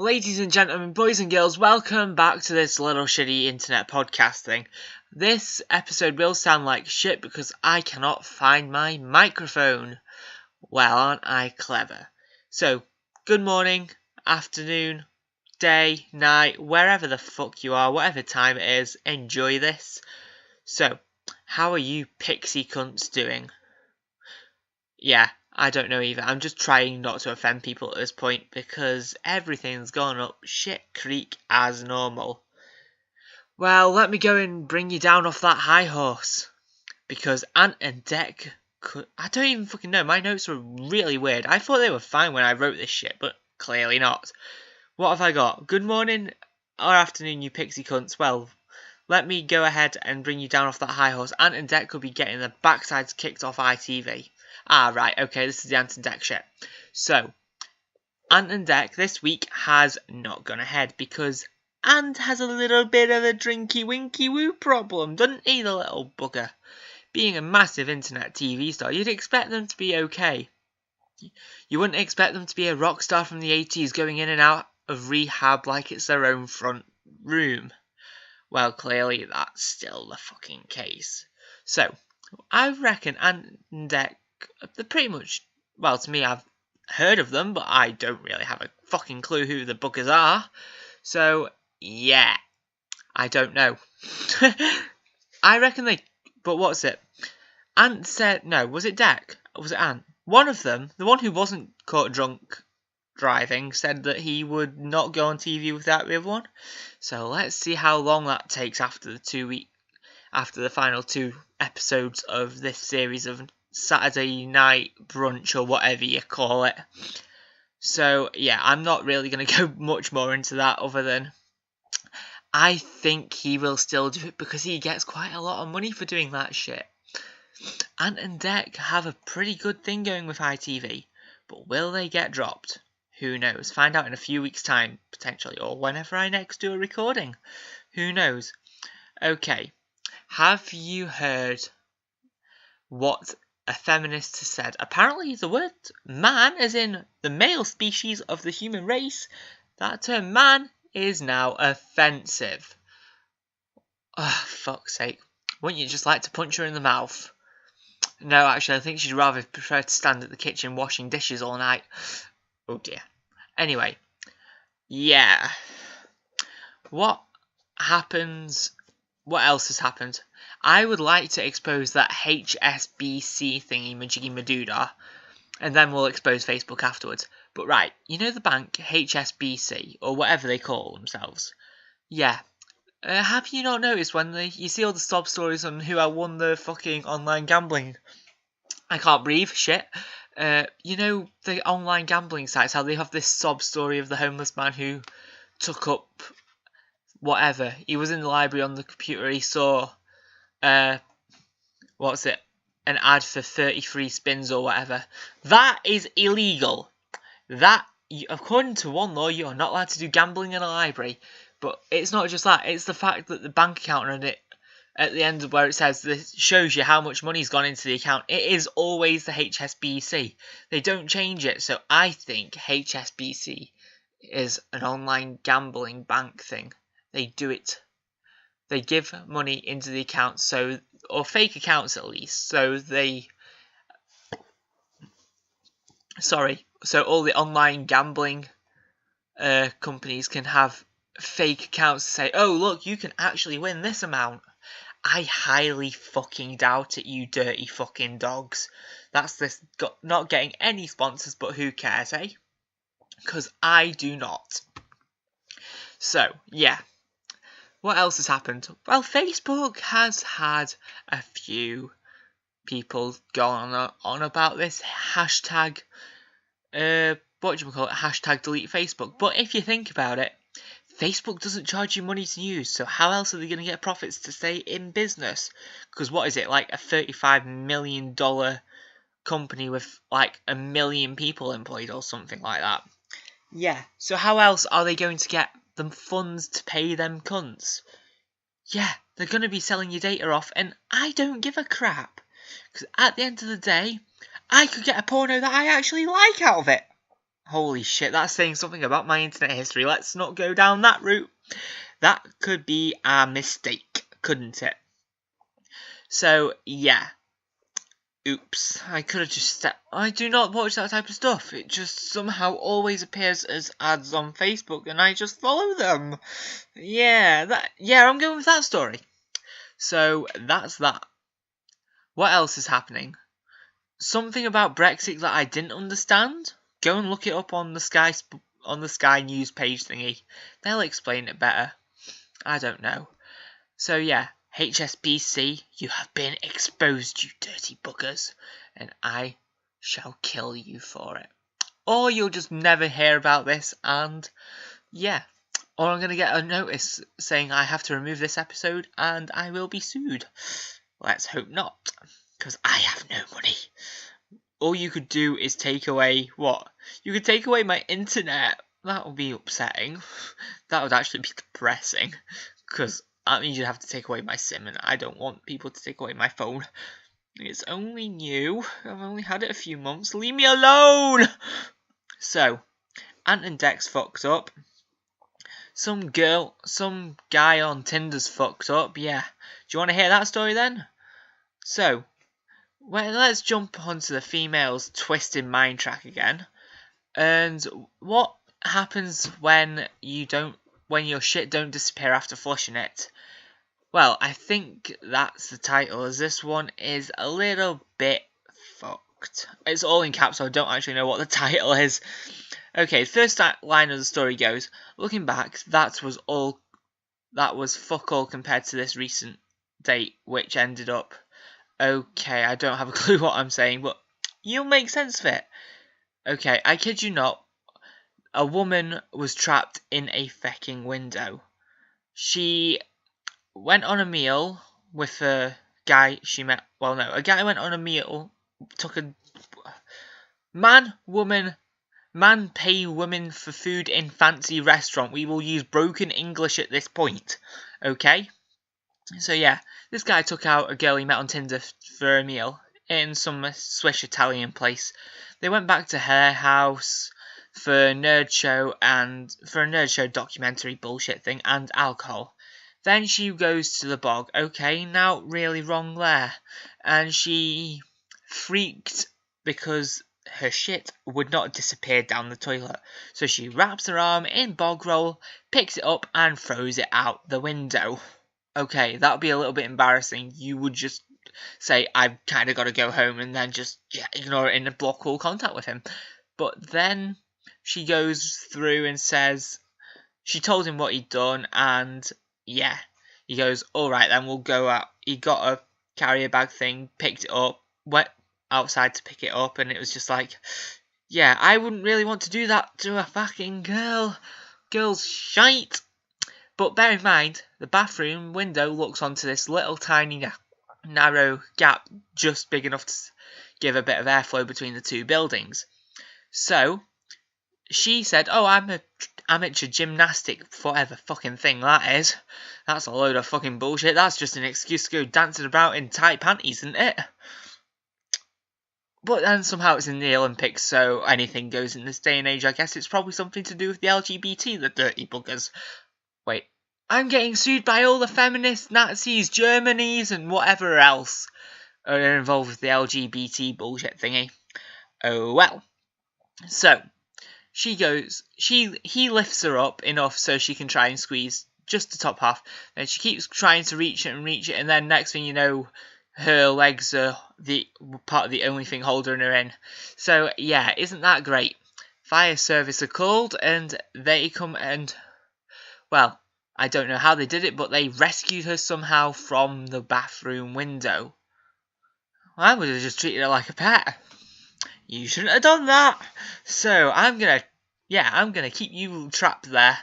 Ladies and gentlemen, boys and girls, welcome back to this little shitty internet podcast thing. This episode will sound like shit because I cannot find my microphone. Well, aren't I clever? So, good morning, afternoon, day, night, wherever the fuck you are, whatever time it is, enjoy this. So, how are you pixie cunts doing? Yeah, I don't know either. I'm just trying not to offend people at this point because everything's gone up shit creek as normal. Well, let me go and bring you down off that high horse. Because Ant and Dec could... I don't even fucking know. My notes were really weird. I thought they were fine when I wrote this shit, but clearly not. What have I got? Good morning or afternoon, you pixie cunts. Well, let me go ahead and bring you down off that high horse. Ant and Dec could be getting their backsides kicked off ITV. Ah, right, okay, this is the Ant and Dec shit. So, Ant and Dec this week has not gone ahead because Ant has a little bit of a drinky-winky-woo problem, doesn't he, the little bugger? Being a massive internet TV star, you'd expect them to be okay. You wouldn't expect them to be a rock star from the 80s going in and out of rehab like it's their own front room. Well, clearly that's still the fucking case. So, I reckon Ant and Dec, they're pretty much, well, to me, I've heard of them, but I don't really have a fucking clue who the buggers are. So, yeah, I don't know. I reckon they, but what's it? Ant said, no, was it Dec? Or was it Ant? One of them, the one who wasn't caught drunk driving, said that he would not go on TV without the other one. So let's see how long that takes after the final two episodes of this series of Saturday night brunch or whatever you call it. So yeah, I'm not really going to go much more into that other than I think he will still do it because he gets quite a lot of money for doing that shit. Ant and Dec have a pretty good thing going with ITV, but will they get dropped? Who knows? Find out in a few weeks' time, potentially, or whenever I next do a recording. Who knows? Okay, have you heard what a feminist has said? Apparently the word man, as in the male species of the human race, that term man is now offensive. Oh, fuck's sake. Wouldn't you just like to punch her in the mouth? No, actually, I think she'd rather prefer to stand at the kitchen washing dishes all night. Oh dear. Anyway, yeah. What happens? What else has happened? I would like to expose that HSBC thingy majiggy madoodah, and then we'll expose Facebook afterwards. But right, you know the bank, HSBC, or whatever they call themselves? Yeah. Have you not noticed when you see all the sob stories on who won the fucking online gambling? I can't breathe, shit. You know the online gambling sites, how they have this sob story of the homeless man who took up whatever. He was in the library on the computer, he saw, what's it? An ad for 33 spins or whatever. That is illegal. That, according to one law, you are not allowed to do gambling in a library. But it's not just that, it's the fact that the bank account on it, at the end of where it says this shows you how much money's gone into the account, it is always the HSBC. They don't change it, so I think HSBC is an online gambling bank thing. They do it. They give money into the account, or fake accounts at least, so all the online gambling companies can have fake accounts to say, oh look, you can actually win this amount. I highly fucking doubt it, you dirty fucking dogs. That's this not getting any sponsors, but who cares, eh? Because I do not. So, yeah. What else has happened? Well, Facebook has had a few people go on about this hashtag, hashtag delete Facebook. But if you think about it, Facebook doesn't charge you money to use, so how else are they going to get profits to stay in business? Because what is it, like a $35 million company with like 1 million people employed or something like that? Yeah, so how else are they going to get them funds to pay them cunts? Yeah, they're going to be selling your data off, and I don't give a crap. Because at the end of the day, I could get a porno that I actually like out of it. Holy shit, that's saying something about my internet history. Let's not go down that route. That could be a mistake, couldn't it? So, yeah. Oops, I could have just I do not watch that type of stuff. It just somehow always appears as ads on Facebook and I just follow them. Yeah, I'm going with that story. So, that's that. What else is happening? Something about Brexit that I didn't understand? Go and look it up on the Sky News page thingy. They'll explain it better. I don't know. So yeah, HSBC, you have been exposed, you dirty buggers, and I shall kill you for it. Or you'll just never hear about this, and yeah. Or I'm going to get a notice saying I have to remove this episode, and I will be sued. Let's hope not, because I have no money. All you could do is take away what? You could take away my internet. That would be upsetting. That would actually be depressing, because that means you'd have to take away my SIM, and I don't want people to take away my phone. It's only new. I've only had it a few months. Leave me alone! So, Ant and Dex fucked up. Some guy on Tinder's fucked up. Yeah. Do you want to hear that story then? So, well, let's jump onto the female's twisted mind track again. And what happens when your shit don't disappear after flushing it? Well, I think that's the title, as this one is a little bit fucked. It's all in caps, so I don't actually know what the title is. Okay, the first line of the story goes, looking back, that was fuck all compared to this recent date, which ended up... Okay, I don't have a clue what I'm saying, but you'll make sense of it. Okay, I kid you not, a woman was trapped in a fecking window. She went on a meal with a guy she met. Well, no, a guy went on a meal, took a man pay women for food in fancy restaurant. We will use broken English at this point, okay? So yeah, this guy took out a girl he met on Tinder for a meal in some Swiss Italian place. They went back to her house for a nerd show documentary bullshit thing and alcohol. Then she goes to the bog. Okay, now really wrong there. And she freaked because her shit would not disappear down the toilet. So she wraps her arm in bog roll, picks it up and throws it out the window. Okay, that would be a little bit embarrassing. You would just say, I've kind of got to go home, and then just ignore it and block all contact with him. But then she goes through and says, she told him what he'd done, and yeah, he goes, alright then, we'll go out. He got a carrier bag thing, picked it up, went outside to pick it up, and it was just like, yeah, I wouldn't really want to do that to a fucking girl. Girl's shite. But bear in mind, the bathroom window looks onto this little tiny narrow gap just big enough to give a bit of airflow between the two buildings. So, she said, oh, I'm amateur gymnastic, whatever fucking thing that is. That's a load of fucking bullshit. That's just an excuse to go dancing about in tight panties, isn't it? But then somehow it's in the Olympics, so anything goes in this day and age. I guess it's probably something to do with the LGBT, the dirty buggers. Wait, I'm getting sued by all the feminists, Nazis, Germanys, and whatever else are involved with the LGBT bullshit thingy. Oh well. So, he lifts her up enough so she can try and squeeze just the top half. Then she keeps trying to reach it, and then next thing you know, her legs are the part of the only thing holding her in. So, yeah, isn't that great? Fire service are called, and they come and... Well, I don't know how they did it, but they rescued her somehow from the bathroom window. I would have just treated her like a pet. You shouldn't have done that. So, I'm gonna keep you trapped there.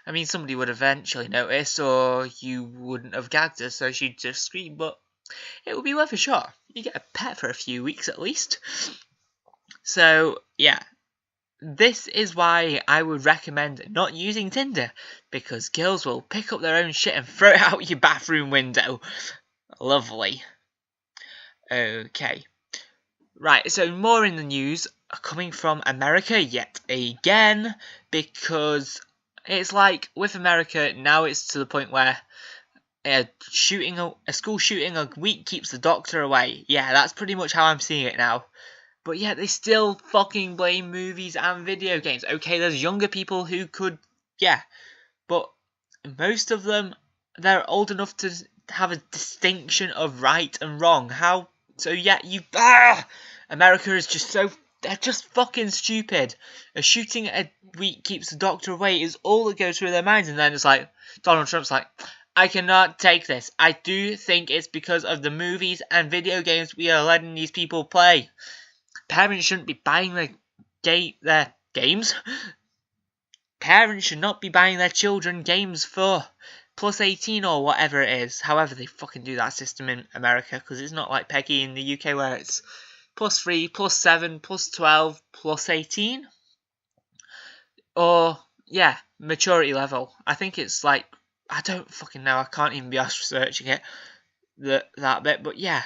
I mean, somebody would eventually notice, or you wouldn't have gagged her, so she'd just scream, but it would be worth a shot. You get a pet for a few weeks at least. So, yeah. This is why I would recommend not using Tinder, because girls will pick up their own shit and throw it out your bathroom window. Lovely. Okay. Right, so more in the news. coming from America yet again, because it's like with America now it's to the point where a school shooting a week keeps the doctor away. Yeah, that's pretty much how I'm seeing it now. But yeah, they still fucking blame movies and video games. Okay, there's younger people who could, yeah, but most of them, they're old enough to have a distinction of right and wrong. How? So yeah, America is just so, they're just fucking stupid. A shooting a week keeps the doctor away is all that goes through their minds, and then it's like, Donald Trump's like, I cannot take this. I do think it's because of the movies and video games we are letting these people play. Parents shouldn't be buying their games. Parents should not be buying their children games for plus 18 or whatever it is. However, they fucking do that system in America, because it's not like Peggy in the UK where it's plus 3, plus 7, plus 12, plus 18. Or, yeah, maturity level. I think it's like, I don't fucking know, I can't even be asked researching it, that bit, but yeah,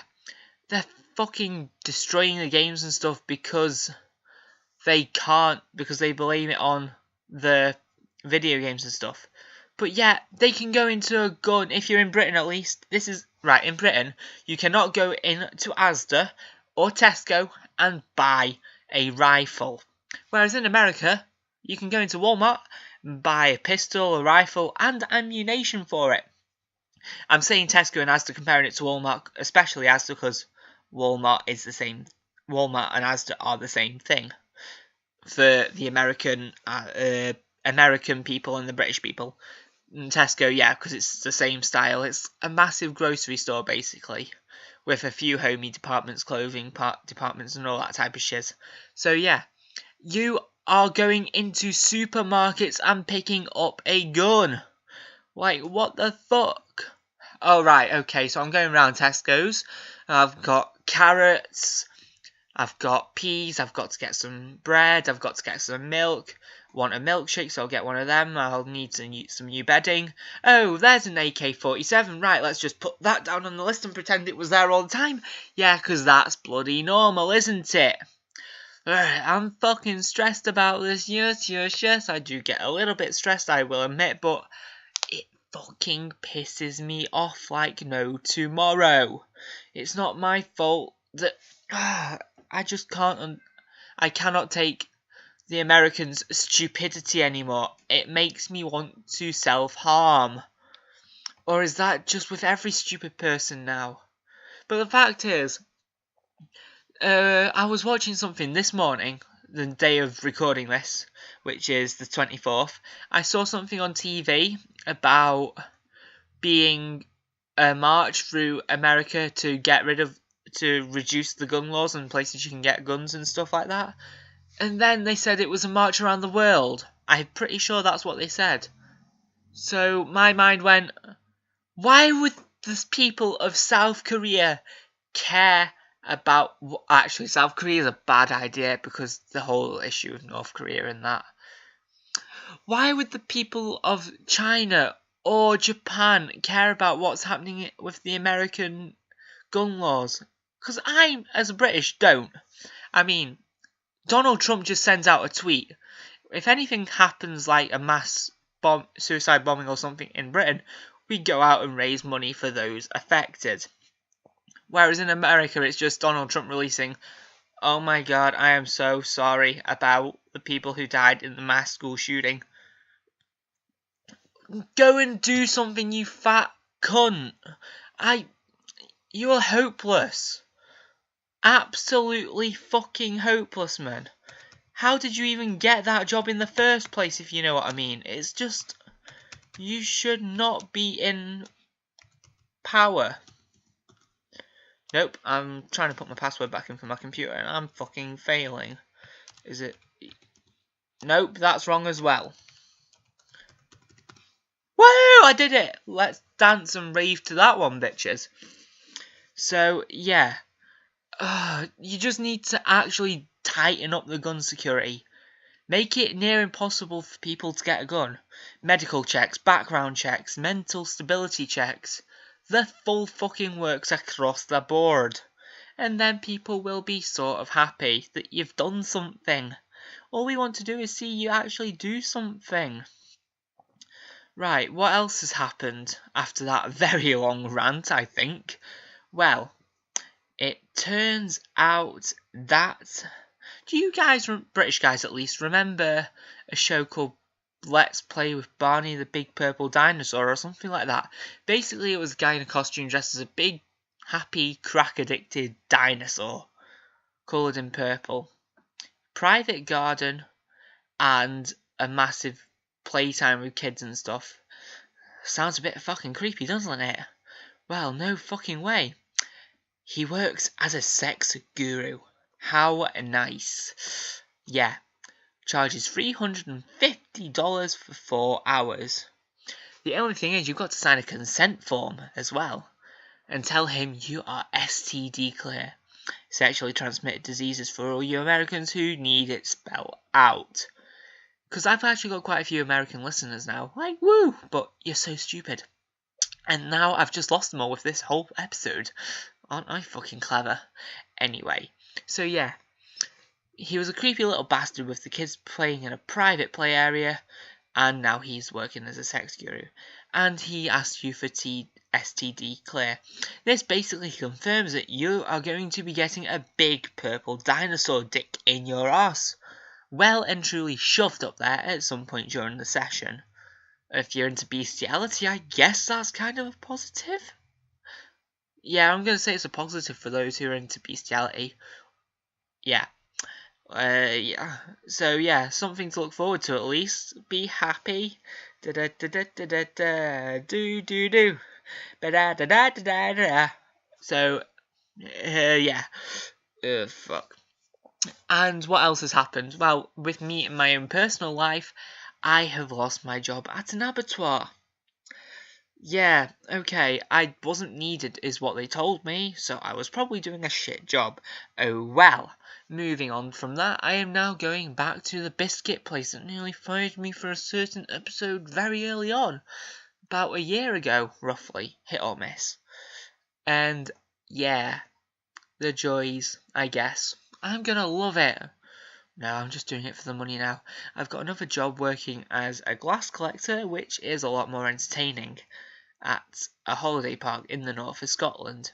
they're fucking destroying the games and stuff because they blame it on the video games and stuff. But yeah, they can go into a gun, if you're in Britain at least, this is, right, in Britain, you cannot go into Asda or Tesco and buy a rifle. Whereas in America, you can go into Walmart, buy a pistol, a rifle, and ammunition for it. I'm saying Tesco and Asda, comparing it to Walmart, especially Asda, because Walmart and Asda are the same thing for the American people and the British people. And Tesco, yeah, because it's the same style. It's a massive grocery store, basically, with a few homey departments, clothing departments, and all that type of shit. So yeah, you are going into supermarkets and picking up a gun. Like, what the fuck? Oh, right, okay, so I'm going around Tesco's. I've got carrots, I've got peas, I've got to get some bread, I've got to get some milk. Want a milkshake, so I'll get one of them. I'll need some new bedding. Oh, there's an AK-47. Right, let's just put that down on the list and pretend it was there all the time. Yeah, because that's bloody normal, isn't it? I'm fucking stressed about this. Yes, I do get a little bit stressed, I will admit, but it fucking pisses me off like no tomorrow. It's not my fault that I just can't. I cannot take the Americans' stupidity anymore. It makes me want to self-harm. Or is that just with every stupid person now? But the fact is, I was watching something this morning, the day of recording this, which is the 24th. I saw something on TV about being a march through America to reduce the gun laws and places you can get guns and stuff like that. And then they said it was a march around the world. I'm pretty sure that's what they said. So my mind went, why would the people of South Korea care about... Actually, South Korea is a bad idea because the whole issue of North Korea and that. Why would the people of China or Japan care about what's happening with the American gun laws? Because I, as a British, don't. I mean, Donald Trump just sends out a tweet. If anything happens like a mass suicide bombing or something in Britain, we go out and raise money for those affected. Whereas in America, it's just Donald Trump releasing, oh my god, I am so sorry about the people who died in the mass school shooting. Go and do something, you fat cunt. You are hopeless. Absolutely fucking hopeless, man. How did you even get that job in the first place, if you know what I mean? It's just, you should not be in power. Nope, I'm trying to put my password back in for my computer and I'm fucking failing. Is it? Nope, that's wrong as well. Woo! I did it! Let's dance and rave to that one, bitches. So, yeah. You just need to actually tighten up the gun security. Make it near impossible for people to get a gun. Medical checks, background checks, mental stability checks. The full fucking works across the board. and then people will be sort of happy that you've done something. All we want to do is see you actually do something. Right, what else has happened after that very long rant, I think? Well, it turns out that... Do you guys, British guys at least, remember a show called Let's Play with Barney the Big Purple Dinosaur or something like that? Basically, it was a guy in a costume dressed as a big, happy, crack-addicted dinosaur, coloured in purple. Private garden and a massive playtime with kids and stuff. Sounds a bit fucking creepy, doesn't it? Well, no fucking way. He works as a sex guru. How nice. Yeah. Charges $350 for 4 hours. The only thing is you've got to sign a consent form as well. And tell him you are STD clear. Sexually transmitted diseases for all you Americans who need it spelled out. Because I've actually got quite a few American listeners now. Like, woo! But you're so stupid. And now I've just lost them all with this whole episode. Aren't I fucking clever? Anyway, so yeah. He was a creepy little bastard with the kids playing in a private play area. And now he's working as a sex guru. And he asked you for STD clear. This basically confirms that you are going to be getting a big purple dinosaur dick in your arse. Well and truly shoved up there at some point during the session. If you're into bestiality, I guess that's kind of a positive. Yeah, I'm going to say it's a positive for those who are into bestiality. Yeah. Yeah. So, yeah, something to look forward to at least. Be happy. Da-da-da-da-da-da-da. Do-do-do. Ba-da-da-da-da-da-da. So, yeah. Fuck. And what else has happened? Well, with me in my own personal life, I have lost my job at an abattoir. Yeah, okay, I wasn't needed is what they told me, so I was probably doing a shit job. Oh well. Moving on from that, I am now going back to the biscuit place that nearly fired me for a certain episode very early on. About a year ago, roughly. Hit or miss. And, yeah, the joys, I guess. I'm gonna love it. No, I'm just doing it for the money now. I've got another job working as a glass collector, which is a lot more entertaining, at a holiday park in the north of Scotland,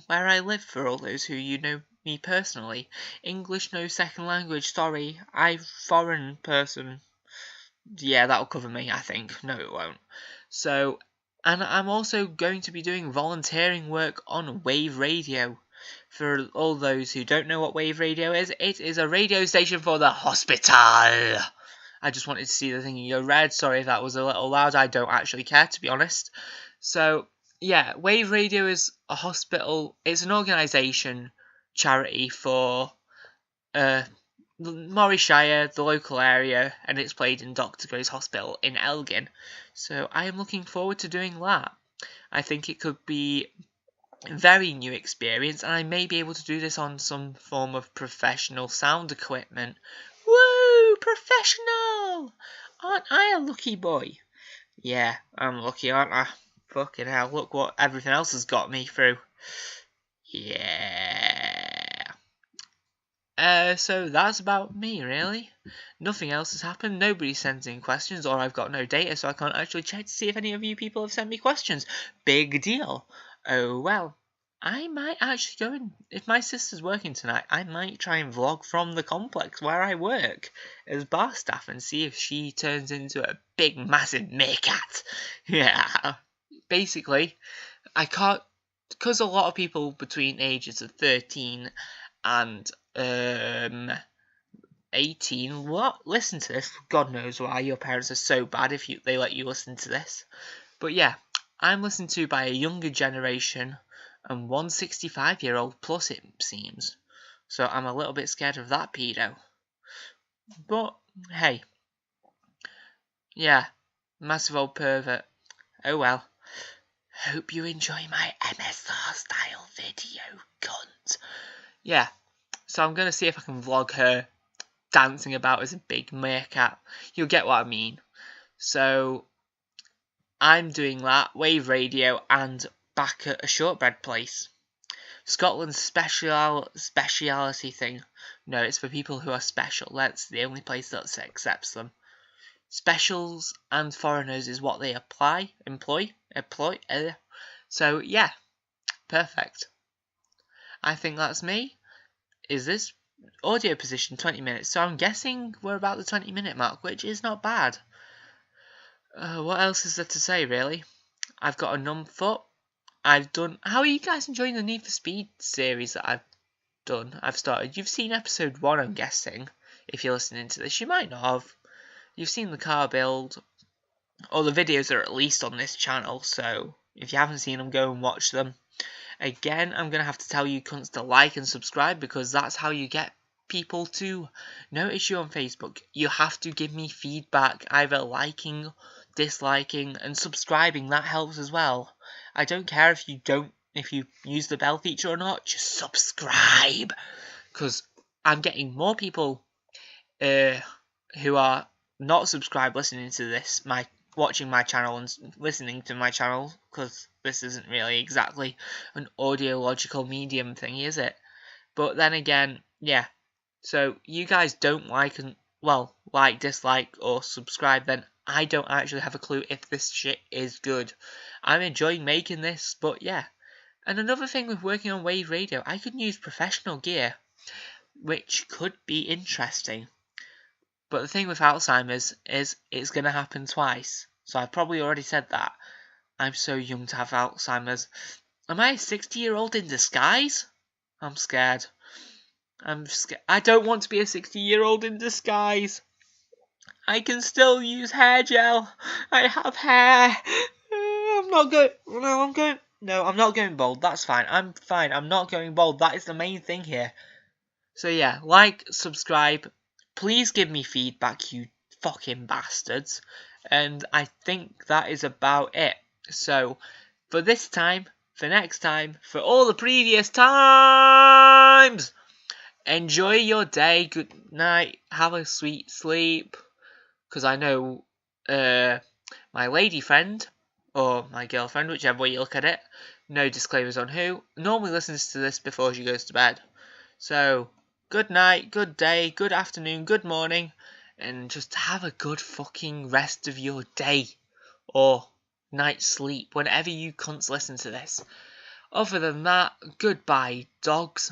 where I live for all those who you know me personally. English no second language, sorry. I'm foreign person. Yeah, that'll cover me, I think. No, it won't. So, and I'm also going to be doing volunteering work on Wave Radio. For all those who don't know what Wave Radio is, it is a radio station for the hospital. I just wanted to see the thing in your red. Sorry if that was a little loud. I don't actually care, to be honest. So, yeah, Wave Radio is a hospital. It's an organisation, charity for Morayshire, the local area, and it's played in Dr. Gray's Hospital in Elgin. So I am looking forward to doing that. I think it could be very new experience, and I may be able to do this on some form of professional sound equipment. Woo! Professional! Aren't I a lucky boy? Yeah, I'm lucky, aren't I? Fucking hell, look what everything else has got me through. Yeah. So that's about me, really. Nothing else has happened. Nobody sends in questions, or I've got no data, so I can't actually check to see if any of you people have sent me questions. Big deal. Oh well, I might actually go and, if my sister's working tonight, I might try and vlog from the complex where I work as bar staff and see if she turns into a big massive meerkat. Yeah, basically, I can't, because a lot of people between ages of 13 and 18, what? Listen to this. God knows why your parents are so bad if they let you listen to this. But yeah, I'm listened to by a younger generation and 165-year-old plus, it seems. So I'm a little bit scared of that pedo. But, hey. Yeah, massive old pervert. Oh well. Hope you enjoy my MSR style video, cunt. Yeah, so I'm going to see if I can vlog her dancing about as a big meerkat. You'll get what I mean. So I'm doing that, Wave Radio, and back at a shortbread place. Scotland's speciality thing. No, it's for people who are special. That's the only place that accepts them. Specials and foreigners is what they employ. So yeah, perfect. I think that's me. Is this audio position 20 minutes? So I'm guessing we're about the 20-minute mark, which is not bad. What else is there to say, really? I've got a numb foot. I've done... How are you guys enjoying the Need for Speed series that I've started? You've seen episode 1, I'm guessing. If you're listening to this, you might not have. You've seen the car build. Or the videos are at least on this channel, so if you haven't seen them, go and watch them. Again, I'm going to have to tell you cunts to like and subscribe, because that's how you get people to notice you on Facebook. You have to give me feedback, either liking, disliking, and subscribing. That helps as well. I don't care if you use the bell feature or not, just subscribe, because I'm getting more people who are not subscribed listening to this, watching my channel and listening to my channel, because this isn't really exactly an audiological medium thing, is it? But then again, yeah. So you guys don't like, dislike, or subscribe, then I don't actually have a clue if this shit is good. I'm enjoying making this, but yeah. And another thing with working on Wave Radio, I could use professional gear, which could be interesting. But the thing with Alzheimer's is it's going to happen twice. So I've probably already said that. I'm so young to have Alzheimer's. Am I a 60-year-old in disguise? I'm scared. I don't want to be a 60-year-old in disguise. I can still use hair gel. I have hair. I'm not going bald. That's fine. I'm fine. I'm not going bald. That is the main thing here. So yeah, like, subscribe. Please give me feedback, you fucking bastards. And I think that is about it. So, for this time, for next time, for all the previous times, enjoy your day. Good night. Have a sweet sleep. Because I know my lady friend, or my girlfriend, whichever way you look at it, no disclaimers on who, normally listens to this before she goes to bed. So, good night, good day, good afternoon, good morning, and just have a good fucking rest of your day, or night's sleep, whenever you cunts listen to this. Other than that, goodbye, dogs.